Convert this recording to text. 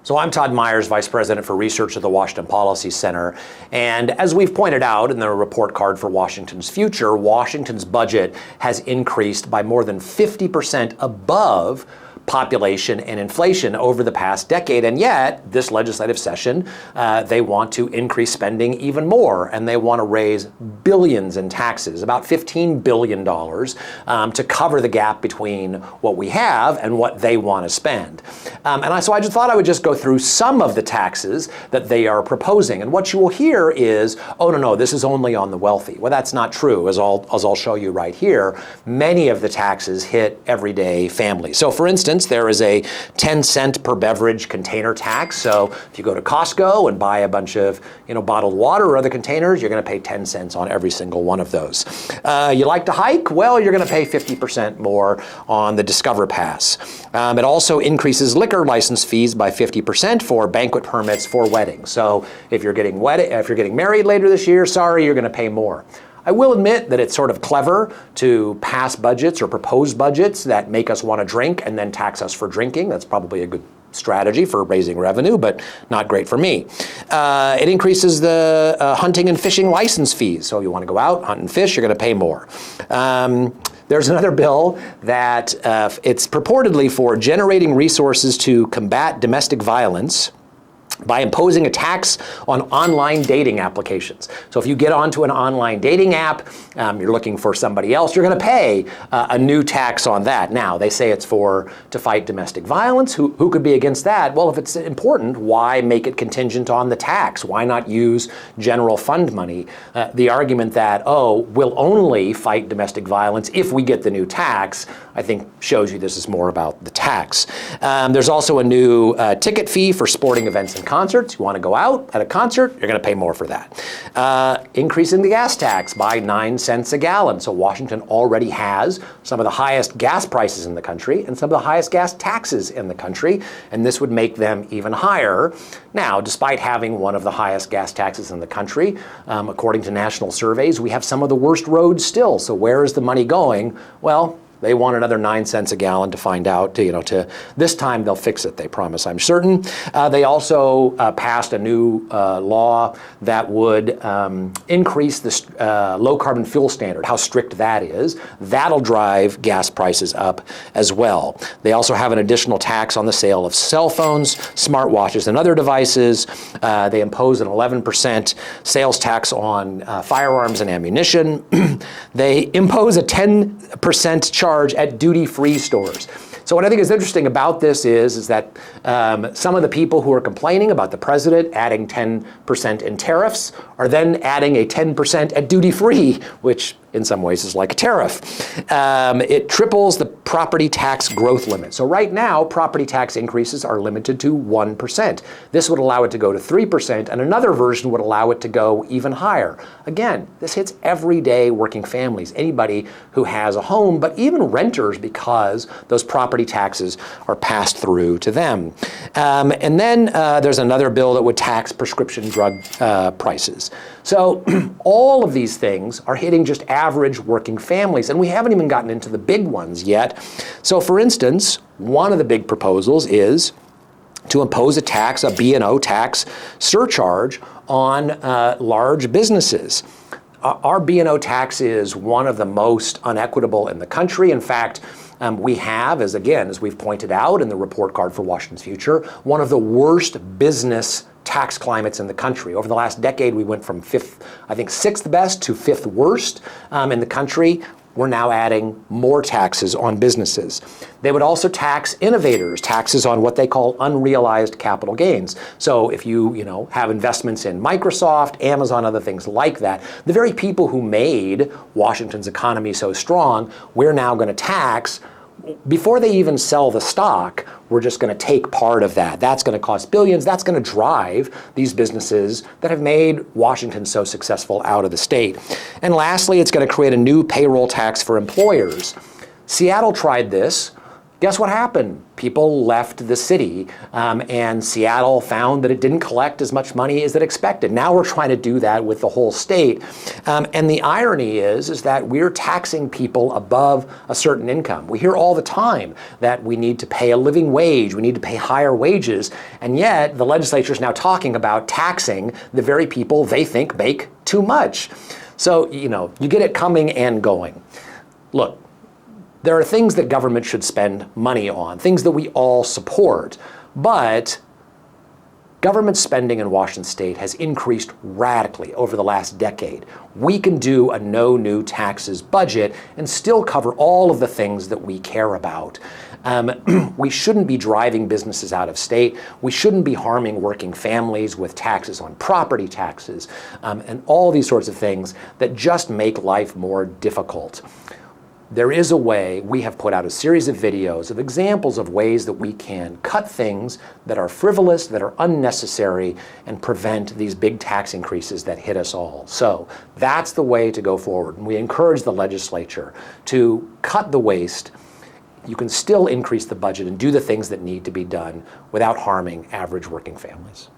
So I'm Todd Myers, Vice President for Research at the Washington Policy Center. And as we've pointed out in the report card for Washington's future, Washington's budget has increased by more than 50% above population and inflation over the past decade. And yet, this legislative session, they want to increase spending even more, and they want to raise billions in taxes, about $15 billion, to cover the gap between what we have and what they want to spend. So I just thought I would just go through some of the taxes that they are proposing. And what you will hear is, oh, no, this is only on the wealthy. Well, that's not true, as I'll show you right here. Many of the taxes hit everyday families. So for instance, there is a 10-cent per beverage container tax. So if you go to Costco and buy a bunch of bottled water or other containers, you're going to pay 10 cents on every single one of those. You like to hike? Well, you're going to pay 50% more on the Discover Pass. It also increases liquor license fees by 50% for banquet permits for weddings. So if you're getting married later this year, sorry, you're going to pay more. I will admit that it's sort of clever to pass budgets or propose budgets that make us want to drink and then tax us for drinking. That's probably a good strategy for raising revenue, but not great for me. It increases the hunting and fishing license fees. So if you want to go out, hunt and fish, you're going to pay more. There's another bill that it's purportedly for generating resources to combat domestic violence by imposing a tax on online dating applications. So if you get onto an online dating app, you're looking for somebody else, you're going to pay a new tax on that. Now, they say it's to fight domestic violence. Who could be against that? Well, if it's important, why make it contingent on the tax? Why not use general fund money? The argument that, we'll only fight domestic violence if we get the new tax, I think shows you this is more about the tax. There's also a new ticket fee for sporting events and concerts. You want to go out at a concert, you're going to pay more for that. Increasing the gas tax by 9 cents a gallon. So Washington already has some of the highest gas prices in the country and some of the highest gas taxes in the country, and this would make them even higher. Now, despite having one of the highest gas taxes in the country, according to national surveys, we have some of the worst roads still. So where is the money going? Well, they want another 9 cents a gallon to find out, this time they'll fix it, they promise, I'm certain. They also passed a new law that would increase the low carbon fuel standard, how strict that is. That'll drive gas prices up as well. They also have an additional tax on the sale of cell phones, smartwatches, and other devices. They impose an 11% sales tax on firearms and ammunition. They impose a 10% charge at duty-free stores. So what I think is interesting about this is that some of the people who are complaining about the president adding 10% in tariffs are then adding a 10% at duty-free, which in some ways is like a tariff. It triples the property tax growth limit. So right now, property tax increases are limited to 1%. This would allow it to go to 3%, and another version would allow it to go even higher. Again, this hits everyday working families, anybody who has a home, but even renters, because those property taxes are passed through to them. And then there's another bill that would tax prescription drug prices. So all of these things are hitting just average working families, and we haven't even gotten into the big ones yet. So for instance, one of the big proposals is to impose a tax, a B&O tax surcharge on large businesses. Our B&O tax is one of the most unequitable in the country. In fact, we have, as we've pointed out in the report card for Washington's future, one of the worst business tax climates in the country. Over the last decade, we went from sixth best to fifth worst in the country. We're now adding more taxes on businesses. They would also tax innovators, taxes on what they call unrealized capital gains. So if you have investments in Microsoft, Amazon, other things like that, the very people who made Washington's economy so strong, we're now going to tax. Before they even sell the stock, we're just going to take part of that. That's going to cost billions. That's going to drive these businesses that have made Washington so successful out of the state. And lastly, it's going to create a new payroll tax for employers. Seattle tried this Guess what happened? People left the city, and Seattle found that it didn't collect as much money as it expected. Now we're trying to do that with the whole state. And the irony is that we're taxing people above a certain income. We hear all the time that we need to pay a living wage, we need to pay higher wages, and yet the legislature is now talking about taxing the very people they think make too much. So, you get it coming and going. Look, there are things that government should spend money on, things that we all support, but government spending in Washington state has increased radically over the last decade. We can do a no new taxes budget and still cover all of the things that we care about. We shouldn't be driving businesses out of state. We shouldn't be harming working families with taxes on property taxes, and all these sorts of things that just make life more difficult. There is a way. We have put out a series of videos of examples of ways that we can cut things that are frivolous, that are unnecessary, and prevent these big tax increases that hit us all. So that's the way to go forward. And we encourage the legislature to cut the waste. You can still increase the budget and do the things that need to be done without harming average working families.